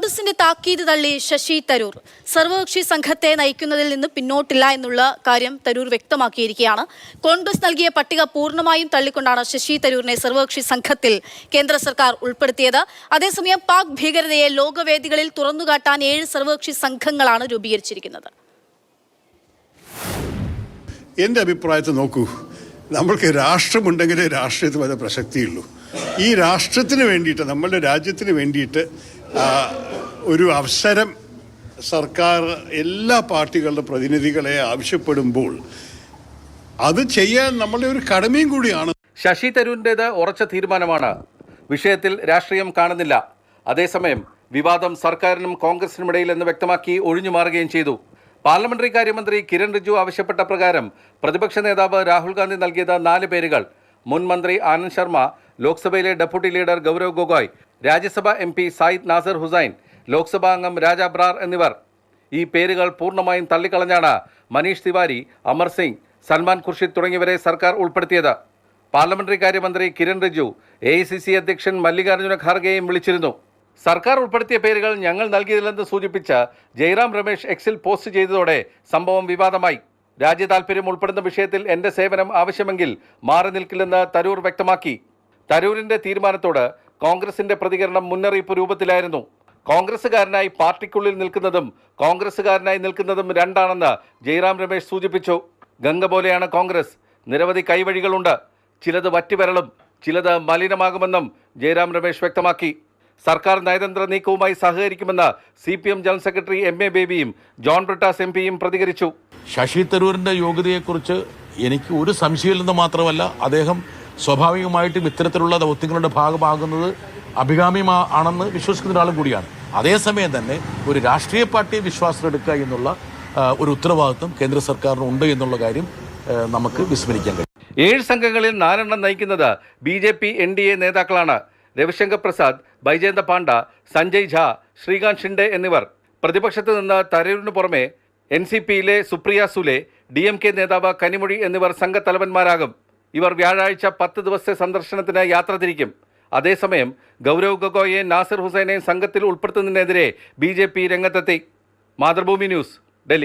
കോൺഗ്രസിന്റെ താക്കീത് തള്ളി ശശി തരൂർ. സർവകക്ഷി സംഘത്തെ നയിക്കുന്നതിൽ നിന്ന് പിന്നോട്ടില്ല എന്നുള്ള കാര്യം തരൂർ വ്യക്തമാക്കിയിരിക്കുകയാണ്. കോൺഗ്രസ് നൽകിയ പട്ടിക പൂർണ്ണമായും തള്ളിക്കൊണ്ടാണ് ശശി തരൂരിനെ സർവകക്ഷി സംഘത്തിൽ കേന്ദ്ര സർക്കാർ ഉൾപ്പെടുത്തിയത്. അതേസമയം പാക് ഭീകരതയെ ലോകവേദികളിൽ തുറന്നുകാട്ടാൻ 7 സർവകക്ഷി സംഘങ്ങളാണ് രൂപീകരിച്ചിരിക്കുന്നത്. എൻ്റെ അഭിപ്രായത്തിൽ നോക്കൂ, നമ്മൾക്ക് രാഷ്ട്രമുണ്ടെങ്കിലേ രാഷ്ട്രീയത്തിൽ വളരെ പ്രസക്തിയുള്ളൂ. ഈ രാഷ്ട്രത്തിന് വേണ്ടിയിട്ട്, നമ്മളുടെ രാജ്യത്തിന് വേണ്ടിയിട്ട് ഒരു അവസരം സർക്കാർ എല്ലാ പാർട്ടികളുടെ പ്രതിനിധികളെ ആവശ്യപ്പെടുമ്പോൾ അത് ചെയ്യാൻ നമ്മളുടെ ഒരു കടമയും കൂടിയാണ്. ശശി തരൂരിൻ്റേത് ഉറച്ച തീരുമാനമാണ്. വിഷയത്തിൽ രാഷ്ട്രീയം കാണുന്നില്ല. അതേസമയം വിവാദം സർക്കാരിനും കോൺഗ്രസിനുമിടയിൽ എന്ന് വ്യക്തമാക്കി ഒഴിഞ്ഞു മാറുകയും ചെയ്തു. പാർലമെന്ററി കാര്യമന്ത്രി കിരൺ റിജിജു ആവശ്യപ്പെട്ട പ്രകാരം പ്രതിപക്ഷ നേതാവ് രാഹുൽ ഗാന്ധി നൽകിയത് 4 പേരുകൾ. മുൻ മന്ത്രി ആനന്ദ് ശർമ്മ, ലോക്സഭയിലെ deputy leader Gaurav Gogoi, Rajya Sabha MP Syed Nasir Hussain, ലോക്സഭാ അംഗം രാജ ബ്രാർ എന്നിവർ. ഈ പേരുകൾ പൂർണ്ണമായും തള്ളിക്കളഞ്ഞാണ് മനീഷ് തിവാരി, അമർ സിംഗ്, സൽമാൻ ഖുർഷിദ് തുടങ്ങിയവരെ സർക്കാർ ഉൾപ്പെടുത്തിയത്. പാർലമെന്ററി കാര്യമന്ത്രി കിരൺ റിജിജു AICC അധ്യക്ഷൻ മല്ലികാർജ്ജുന ഖാർഗെയും വിളിച്ചിരുന്നു. സർക്കാർ ഉൾപ്പെടുത്തിയ പേരുകൾ ഞങ്ങൾ നൽകിയതില്ലെന്ന് സൂചിപ്പിച്ച് ജയറാം രമേശ് എക്സിൽ പോസ്റ്റ് ചെയ്തതോടെ സംഭവം വിവാദമായി. രാജ്യ താൽപര്യം ഉൾപ്പെടുന്ന വിഷയത്തിൽ എൻ്റെ സേവനം ആവശ്യമെങ്കിൽ മാറി നിൽക്കില്ലെന്ന് തരൂർ വ്യക്തമാക്കി. തരൂരിൻ്റെ തീരുമാനത്തോട് കോൺഗ്രസിൻ്റെ പ്രതികരണം മുന്നറിയിപ്പ് രൂപത്തിലായിരുന്നു. കോൺഗ്രസുകാരനായി പാർട്ടിക്കുള്ളിൽ നിൽക്കുന്നതും കോൺഗ്രസുകാരനായി നിൽക്കുന്നതും രണ്ടാണെന്ന് ജയറാം രമേശ് സൂചിപ്പിച്ചു. ഗംഗ പോലെയാണ് കോൺഗ്രസ്. നിരവധി കൈവഴികളുണ്ട്. ചിലത് വറ്റിവരളും, ചിലത് മലിനമാകുമെന്നും ജയറാം രമേശ് വ്യക്തമാക്കി. സർക്കാർ നയതന്ത്ര നീക്കവുമായി സഹകരിക്കുമെന്ന് CPM ജനറൽ സെക്രട്ടറി MA ബേബിയും ജോൺ ബ്രിട്ടാസ് MP പ്രതികരിച്ചു. ശശി തരൂരിൻ്റെ യോഗ്യതയെക്കുറിച്ച് എനിക്ക് ഒരു സംശയമില്ലെന്ന് മാത്രമല്ല, അദ്ദേഹം സ്വാഭാവികമായിട്ടും ഇത്തരത്തിലുള്ള ദൗത്യങ്ങളുടെ ഭാഗമാകുന്നത് അഭികാമ്യമാണെന്ന് വിശ്വസിക്കുന്ന ഒരാളും കൂടിയാണ്. അതേസമയം തന്നെ ഒരു രാഷ്ട്രീയ പാർട്ടിയെ വിശ്വാസത്തിലെടുക്കുക എന്നുള്ള ഒരു ഉത്തരവാദിത്വം കേന്ദ്ര സർക്കാരിന് ഉണ്ട് എന്നുള്ള കാര്യം നമുക്ക് വിസ്മരിക്കാൻ കഴിയും. 7 സംഘങ്ങളിൽ 4 എണ്ണം നയിക്കുന്നത് BJP NDA നേതാക്കളാണ്. രവിശങ്കർ പ്രസാദ്, ബൈജയന്ത പാണ്ഡ, സഞ്ജയ് ഝാ, ശ്രീകാന്ത് ഷിൻഡെ എന്നിവർ. പ്രതിപക്ഷത്ത് നിന്ന് തരൂരിന് പുറമെ NCPയിലെ സുപ്രിയ സുലെ, DMK നേതാവ് കനിമൊഴി എന്നിവർ സംഘത്തലവന്മാരാകും. ഇവർ വ്യാഴാഴ്ച 10 ദിവസത്തെ സന്ദർശനത്തിന് യാത്ര തിരിക്കും. അതേസമയം ഗൗരവ് ഗൊഗോയെ, നാസിർ ഹുസൈനെ സംഘത്തിൽ ഉൾപ്പെടുത്തുന്നതിനെതിരെ BJP രംഗത്തെത്തി. മാതൃഭൂമി ന്യൂസ്.